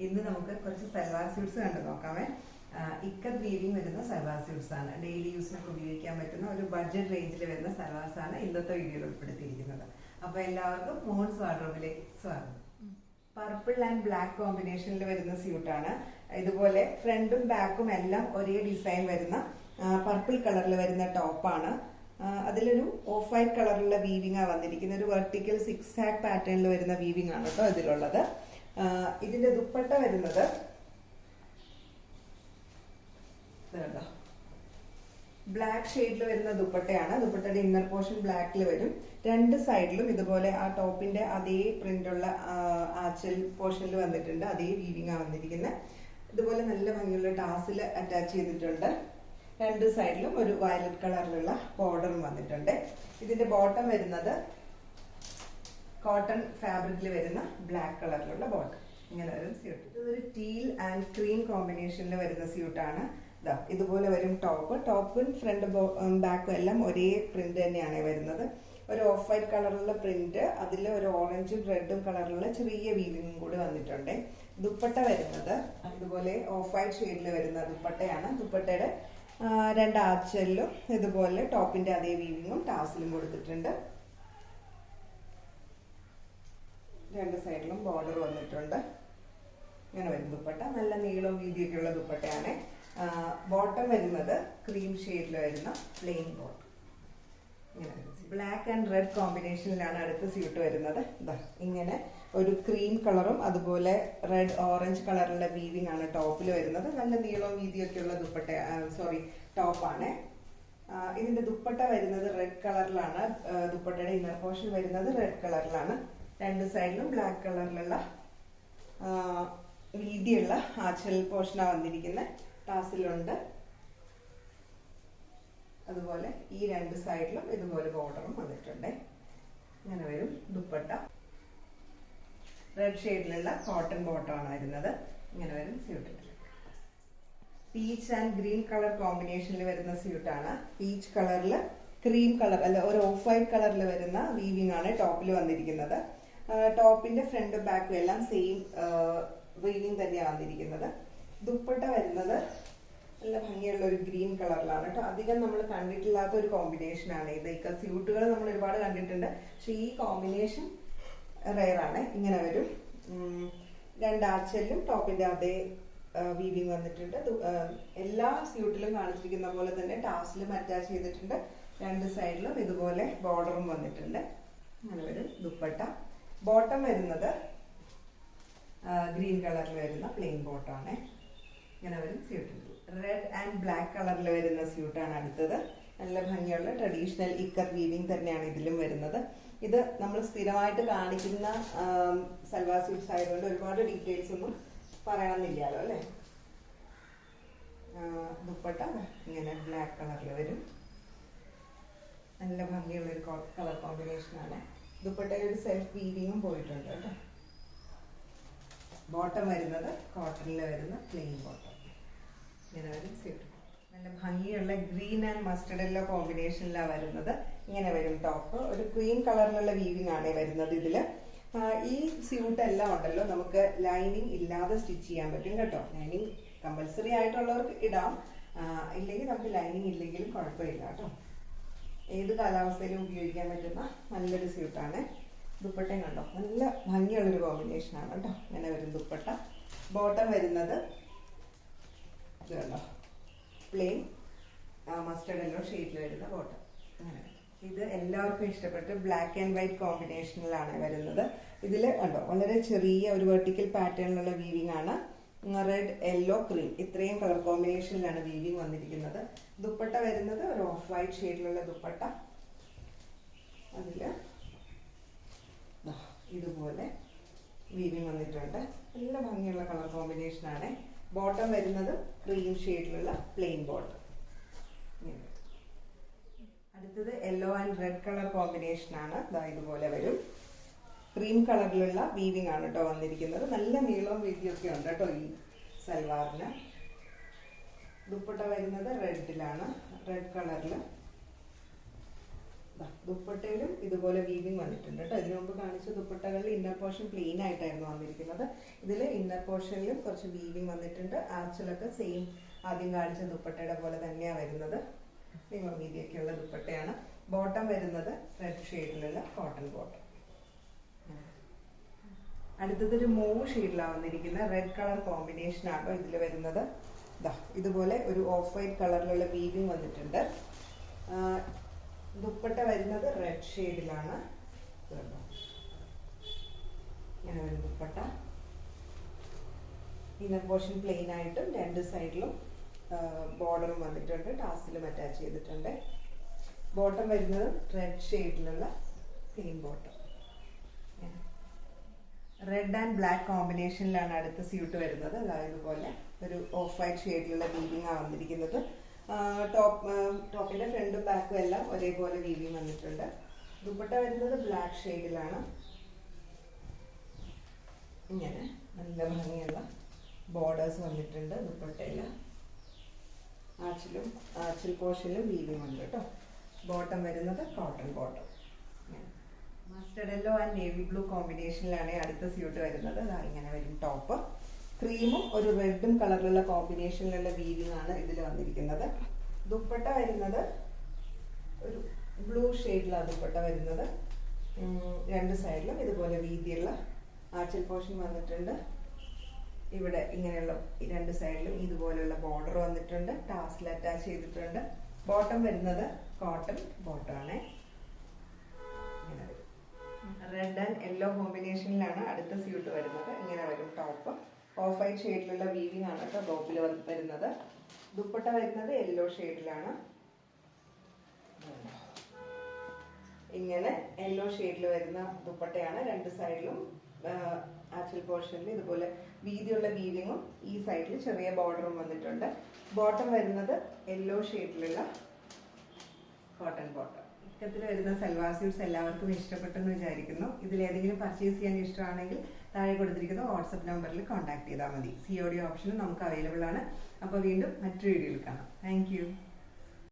ഇന്ന് നമുക്ക് കുറച്ച് സൽവാർ സ്യൂട്ട്സ് കണ്ടു നോക്കാമേ. ഇക്കത്ത് വീവിങ് വരുന്ന സൽവാർ സ്യൂട്ട്സ് ആണ്. ഡെയിലി യൂസിനൊക്കെ ഉപയോഗിക്കാൻ പറ്റുന്ന ഒരു ബഡ്ജറ്റ് റേഞ്ചിൽ വരുന്ന സൽവാർസ് ആണ് ഇന്നത്തെ വീഡിയോയിൽ ഉൾപ്പെടുത്തിയിരിക്കുന്നത്. അപ്പോൾ എല്ലാവർക്കും മോൺസ് വാർഡ്രോബിലേക്ക് സ്വാഗതം. പർപ്പിൾ ആൻഡ് ബ്ലാക്ക് കോമ്പിനേഷനിൽ വരുന്ന സ്യൂട്ടാണ്. ഇതുപോലെ ഫ്രണ്ടും ബാക്കും എല്ലാം ഒരേ ഡിസൈൻ വരുന്ന പർപ്പിൾ കളറിൽ വരുന്ന ടോപ്പാണ്. അതിലൊരു ഓഫ് വൈറ്റ് കളറിലുള്ള വീവിംഗ് ആണ് വന്നിരിക്കുന്നത്. ഒരു വെർട്ടിക്കൽ 6 ആഗ് പാറ്റേണിൽ വരുന്ന വീവിംഗ് ആണ് കേട്ടോ ഇതിലുള്ളത്. ഇതിന്റെ ദുപ്പട്ട വരുന്നത് ബ്ലാക്ക് ഷെയ്ഡിൽ വരുന്ന ദുപ്പട്ടയാണ്. ദുപ്പട്ടയുടെ ഇന്നർ പോർഷൻ ബ്ലാക്കിൽ വരും. രണ്ട് സൈഡിലും ഇതുപോലെ ആ ടോപ്പിന്റെ അതേ പ്രിന്റുള്ള ആച്ചൽ പോർഷനിൽ വന്നിട്ടുണ്ട്. അതേ വീവിംഗ് ആണ് വന്നിരിക്കുന്നത്. ഇതുപോലെ നല്ല ഭംഗിയുള്ള ടാസിൽ അറ്റാച്ച് ചെയ്തിട്ടുണ്ട്. രണ്ട് സൈഡിലും ഒരു വയലറ്റ് കളറിലുള്ള ബോർഡറും വന്നിട്ടുണ്ട്. ഇതിന്റെ ബോട്ടം വരുന്നത് കോട്ടൺ ഫാബ്രിക്കിൽ വരുന്ന ബ്ലാക്ക് കളറിലുള്ള ബോട്ടം. ഇങ്ങനെ വരും സ്യൂട്ട്. ഇതൊരു ടീൽ ആൻഡ് ക്രീം കോമ്പിനേഷനിൽ വരുന്ന സ്യൂട്ടാണ്. ഇതുപോലെ വരും ടോപ്പ്. ടോപ്പും ഫ്രണ്ട് ബാക്കും എല്ലാം ഒരേ പ്രിന്റ് തന്നെയാണ് വരുന്നത്. ഒരു ഓഫ് വൈറ്റ് കളറിലുള്ള പ്രിന്റ്, അതിൽ ഒരു ഓറഞ്ചും റെഡും കളറിലുള്ള ചെറിയ വീവിങ്ങും കൂടി വന്നിട്ടുണ്ട്. ദുപ്പട്ട വരുന്നത് ഇതുപോലെ ഓഫ് വൈറ്റ് ഷെയ്ഡിൽ വരുന്ന ദുപ്പട്ടയാണ്. ദുപ്പട്ടയുടെ രണ്ട് ആച്ചലിലും ഇതുപോലെ ടോപ്പിന്റെ അതേ വീവിങ്ങും ടാസിലും കൊടുത്തിട്ടുണ്ട്. രണ്ട് സൈഡിലും ബോർഡർ വന്നിട്ടുണ്ട്. ഇങ്ങനെ വരും ദുപ്പട്ട. നല്ല നീളവും വീതിയൊക്കെയുള്ള ദുപ്പട്ടയാണ്. ബോട്ടം വരുന്നത് ക്രീം ഷെയ്ഡിൽ വരുന്ന പ്ലെയിൻ ബോട്ടം. ഇങ്ങനെ ബ്ലാക്ക് ആൻഡ് റെഡ് കോമ്പിനേഷനിലാണ് അടുത്ത സ്യൂട്ട് വരുന്നത്. ഇങ്ങനെ ഒരു ക്രീം കളറും അതുപോലെ റെഡ് ഓറഞ്ച് കളറിലുള്ള വീവിംഗ് ആണ് ടോപ്പിൽ വരുന്നത്. നല്ല നീളവും വീതിയൊക്കെയുള്ള ദുപ്പട്ട ടോപ്പാണ്. ഇതിന്റെ ദുപ്പട്ട വരുന്നത് റെഡ് കളറിലാണ്. ദുപ്പട്ടയുടെ ഇന്നർ പോർഷൻ വരുന്നത് റെഡ് കളറിലാണ്. രണ്ട് സൈഡിലും ബ്ലാക്ക് കളറിലുള്ള വീതിയുള്ള ആച്ചൽ പോർഷനാണ് വന്നിരിക്കുന്നത്. ടാസിലുണ്ട്. അതുപോലെ ഈ രണ്ട് സൈഡിലും ഇതുപോലെ ബോർഡറും വന്നിട്ടുണ്ട്. ഇങ്ങനെ വരും ദുപ്പട്ട. റെഡ് ഷെയ്ഡിലുള്ള കോട്ടൺ ബോട്ടമാണ് വരുന്നത്. ഇങ്ങനെ വരും suit. Peach and green colour കോമ്പിനേഷനിൽ വരുന്ന സ്യൂട്ടാണ്. പീച്ച് കളറിൽ ക്രീം കളർ അല്ല, ഒരു ഓഫ് വൈറ്റ് കളറിൽ വരുന്ന വീവിംഗ് ആണ് ടോപ്പിൽ വന്നിരിക്കുന്നത്. ടോപ്പിന്റെ ഫ്രണ്ടും ബാക്കും എല്ലാം സെയിം വീവിംഗ് തന്നെയാണ് വന്നിരിക്കുന്നത്. ദുപ്പട്ട വരുന്നത് നല്ല ഭംഗിയുള്ള ഒരു ഗ്രീൻ കളറിലാണ് കേട്ടോ. അധികം നമ്മൾ കണ്ടിട്ടില്ലാത്ത ഒരു കോമ്പിനേഷൻ ആണ് ഇത്. സ്യൂട്ടുകൾ നമ്മൾ ഒരുപാട് കണ്ടിട്ടുണ്ട്, പക്ഷെ ഈ കോമ്പിനേഷൻ റെയർ ആണ്. ഇങ്ങനെ വരും. രണ്ടാച്ചലിലും ടോപ്പിന്റെ അതേ വീവിംഗ് വന്നിട്ടുണ്ട്. എല്ലാ സ്യൂട്ടിലും കാണിച്ചിരിക്കുന്ന പോലെ തന്നെ ടാസിലും അറ്റാച്ച് ചെയ്തിട്ടുണ്ട്. രണ്ട് സൈഡിലും ഇതുപോലെ ബോർഡറും വന്നിട്ടുണ്ട്. അങ്ങനെ വരും ദുപ്പട്ട. ബോട്ടം വരുന്നത് ഗ്രീൻ കളറിൽ വരുന്ന പ്ലെയിൻ ബോട്ടമാണ്. ഇങ്ങനെ വരും സ്യൂട്ട്. റെഡ് ആൻഡ് ബ്ലാക്ക് കളറിൽ വരുന്ന സ്യൂട്ടാണ് അടുത്തത്. നല്ല ഭംഗിയുള്ള ട്രഡീഷണൽ ഇക്കത്ത് വീവിംഗ് തന്നെയാണ് ഇതിലും വരുന്നത്. ഇത് നമ്മൾ സ്ഥിരമായിട്ട് കാണിക്കുന്ന സൽവാർ സ്യൂട്ട്സ് ആയതുകൊണ്ട് ഒരുപാട് ഡീറ്റെയിൽസ് ഒന്നും പറയണമെന്നില്ലല്ലോ അല്ലേ. ദുപ്പട്ട ഇങ്ങനെ ബ്ലാക്ക് കളറിൽ വരും. നല്ല ഭംഗിയുള്ള ഒരു കളർ കോമ്പിനേഷനാണ്. ദുപ്പട്ടയിൽ ഒരു സെൽഫ് വീവിങ്ങും പോയിട്ടുണ്ട് കേട്ടോ. ബോട്ടം വരുന്നത് കോട്ടണിൽ വരുന്ന പ്ലെയിൻ ബോട്ടം. ഇങ്ങനെ വരും സ്യൂട്ട്. നല്ല ഭംഗിയുള്ള ഗ്രീൻ ആൻഡ് മസ്റ്റർഡ് യെല്ലോ കോമ്പിനേഷനിലാണ് വരുന്നത്. ഇങ്ങനെ വരും ടോപ്പ്. ഒരു ക്രീം കളറിലുള്ള വീവിംഗ് ആണ് വരുന്നത് ഇതില്. ഈ സ്യൂട്ട് എല്ലാം ഉണ്ടല്ലോ നമുക്ക് ലൈനിങ് ഇല്ലാതെ സ്റ്റിച്ച് ചെയ്യാൻ പറ്റും കേട്ടോ. ലൈനിങ് കമ്പൽസറി ആയിട്ടുള്ളവർക്ക് ഇടാം, ഇല്ലെങ്കിൽ നമുക്ക് ലൈനിങ് ഇല്ലെങ്കിലും കുഴപ്പമില്ല കേട്ടോ. ഏത് കാലാവസ്ഥയിലും ഉപയോഗിക്കാൻ പറ്റുന്ന നല്ലൊരു സ്യൂട്ടാണ്. ദുപ്പട്ടയും കണ്ടോ, നല്ല ഭംഗിയുള്ളൊരു കോമ്പിനേഷനാണ് കേട്ടോ. ഇങ്ങനെ വരും ദുപ്പട്ട. ബോട്ടം വരുന്നത് ഇത് കണ്ടോ, പ്ലെയിൻ മസ്റ്റർഡ് യെല്ലോ ഷെയ്ഡിൽ വരുന്ന ബോട്ടം. അങ്ങനെ ഇത് എല്ലാവർക്കും ഇഷ്ടപ്പെട്ട് ബ്ലാക്ക് ആൻഡ് വൈറ്റ് കോമ്പിനേഷനിലാണ് വരുന്നത്. ഇതിൽ കണ്ടോ വളരെ ചെറിയ ഒരു വെർട്ടിക്കൽ പാറ്റേണിലുള്ള വീവിംഗ് ആണ്. റെഡ് യെല്ലോ ക്രീം ഇത്രയും കളർ കോമ്പിനേഷനിലാണ് വീവിംഗ് വന്നിരിക്കുന്നത്. ദുപ്പട്ട വരുന്നത് ഒരു ഓഫ് വൈറ്റ് ഷെയ്ഡിലുള്ള ദുപ്പട്ട. അതില് ഇതുപോലെ വീവിംഗ് വന്നിട്ടുണ്ട്. നല്ല ഭംഗിയുള്ള കളർ കോമ്പിനേഷനാണ്. ബോട്ടം വരുന്നത് ക്രീം ഷെയ്ഡിലുള്ള പ്ലെയിൻ ബോട്ടം. അടുത്തത് യെല്ലോ ആൻഡ് റെഡ് കളർ കോമ്പിനേഷനാണ്. ഇതുപോലെ വരും. ക്രീം കളറിലുള്ള വീവിംഗ് ആണ് കേട്ടോ വന്നിരിക്കുന്നത്. നല്ല നീളവും വീതിയൊക്കെ ഉണ്ട് കേട്ടോ ഈ സൽവാറിന്. ദുപ്പട്ട വരുന്നത് റെഡിലാണ്, റെഡ് കളറിൽ ദുപ്പട്ടയിലും ഇതുപോലെ വീവിങ് വന്നിട്ടുണ്ട് കേട്ടോ. ഇതിനു മുമ്പ് കാണിച്ച ദുപ്പട്ടകളിൽ ഇന്നർ പോർഷൻ പ്ലെയിൻ ആയിട്ടായിരുന്നു വന്നിരിക്കുന്നത്. ഇതിൽ ഇന്നർ പോർഷനിലും കുറച്ച് വീവിങ് വന്നിട്ടുണ്ട്. ആർച്ചിലൊക്കെ സെയിം ആദ്യം കാണിച്ച ദുപ്പട്ടയുടെ പോലെ തന്നെയാണ് വരുന്നത്. നീളം വീതിയൊക്കെയുള്ള ദുപ്പട്ടയാണ്. ബോട്ടം വരുന്നത് റെഡ് ഷെയ്ഡിലുള്ള കോട്ടൺ ബോട്ടം. അടുത്തതൊരു മൂവ് ഷെയ്ഡിലാണ് വന്നിരിക്കുന്നത്. റെഡ് കളർ കോമ്പിനേഷൻ ആണോ ഇതിൽ വരുന്നത്. ഇതുപോലെ ഒരു ഓഫ് വൈറ്റ് കളറിലുള്ള വീവിങ് വന്നിട്ടുണ്ട്. ദുപ്പട്ട വരുന്നത് റെഡ് ഷെയ്ഡിലാണ്. ഇങ്ങനെ ഒരു ദുപ്പട്ട. ഇന്നർ പോർഷൻ പ്ലെയിൻ ആയിട്ടും രണ്ട് സൈഡിലും ബോർഡറും വന്നിട്ടുണ്ട്. ടാസിലും അറ്റാച്ച് ചെയ്തിട്ടുണ്ട്. ബോട്ടം വരുന്നത് റെഡ് ഷെയ്ഡിലുള്ള plain bottom. Red and black കോമ്പിനേഷനിലാണ് അടുത്ത സ്യൂട്ട് വരുന്നത്. അതായത് ഇതുപോലെ ഒരു ഓഫ് വൈറ്റ് ഷെയ്ഡിലുള്ള വീവിംഗ് ആണ് വന്നിരിക്കുന്നത്. ടോപ്പിന്റെ ഫ്രണ്ടും ബാക്കും എല്ലാം ഒരേപോലെ വീവിംഗ് വന്നിട്ടുണ്ട്. ദുപ്പട്ട വരുന്നത് ബ്ലാക്ക് ഷെയ്ഡിലാണ്. ഇങ്ങനെ നല്ല ഭംഗിയുള്ള ബോർഡേഴ്സ് വന്നിട്ടുണ്ട് ദുപ്പട്ടയിൽ. ആച്ചിൽ പോർഷനിലും വീവിംഗ് ഉണ്ട് കേട്ടോ. ബോട്ടം വരുന്നത് cotton bottom. Mustard yellow and navy blue കോമ്പിനേഷനിലാണ് അടുത്ത സ്യൂട്ട് വരുന്നത്. ഇങ്ങനെ വരും ടോപ്പ്. ക്രീമും ഒരു റെഡും കളറിലുള്ള കോമ്പിനേഷനിലുള്ള വീവിംഗ് ആണ് ഇതിൽ വന്നിരിക്കുന്നത്. ദുപ്പട്ട വരുന്നത് ഒരു ബ്ലൂ ഷെയ്ഡിലാണ് ദുപ്പട്ട വരുന്നത്. രണ്ട് സൈഡിലും ഇതുപോലെ വീതിയുള്ള ആച്ചിൽ പോർഷൻ വന്നിട്ടുണ്ട്. ഇവിടെ ഇങ്ങനെയുള്ള രണ്ട് സൈഡിലും ഇതുപോലെയുള്ള ബോർഡർ വന്നിട്ടുണ്ട്. ടാസിൽ അറ്റാച്ച് ചെയ്തിട്ടുണ്ട്. ബോട്ടം വരുന്നത് കോട്ടൺ ബോട്ടം ആണ്. റെഡ് ആൻഡ് യെല്ലോ കോമ്പിനേഷനിലാണ് അടുത്ത സ്യൂട്ട് വരുന്നത്. ഇങ്ങനെ വരും ടോപ്പ്. ഓഫ് വൈറ്റ് ഷെയ്ഡിലുള്ള വീവിംഗ് ആണ് കേട്ടോ ടോപ്പിൽ വരുന്നത്. ദുപ്പട്ട വരുന്നത് യെല്ലോ ഷെയ്ഡിലാണ്. ഇങ്ങനെ യെല്ലോ ഷെയ്ഡിൽ വരുന്ന ദുപ്പട്ടയാണ്. രണ്ട് സൈഡിലും ആച്ചിൽ പോർഷനിൽ ഇതുപോലെ വീതിയുള്ള വീവിങ്ങും ഈ സൈഡിൽ ചെറിയ ബോർഡറും വന്നിട്ടുണ്ട്. ബോട്ടം വരുന്നത് യെല്ലോ ഷെയ്ഡിലുള്ള കോട്ടൺ ബോട്ടം. ഇത്തരത്തിൽ വരുന്ന സൽവാർ സ്യൂട്ട്സ് എല്ലാവർക്കും ഇഷ്ടപ്പെട്ടെന്ന് വിചാരിക്കുന്നു. ഇതിലേതെങ്കിലും പർച്ചേസ് ചെയ്യാൻ ഇഷ്ടമാണെങ്കിൽ താഴെ കൊടുത്തിരിക്കുന്ന വാട്സപ്പ് നമ്പറിൽ കോൺടാക്ട് ചെയ്താൽ മതി. COD ഓപ്ഷനും നമുക്ക് അവൈലബിൾ ആണ്. അപ്പോൾ വീണ്ടും മറ്റൊരു വീഡിയോയിൽ കാണാം. താങ്ക്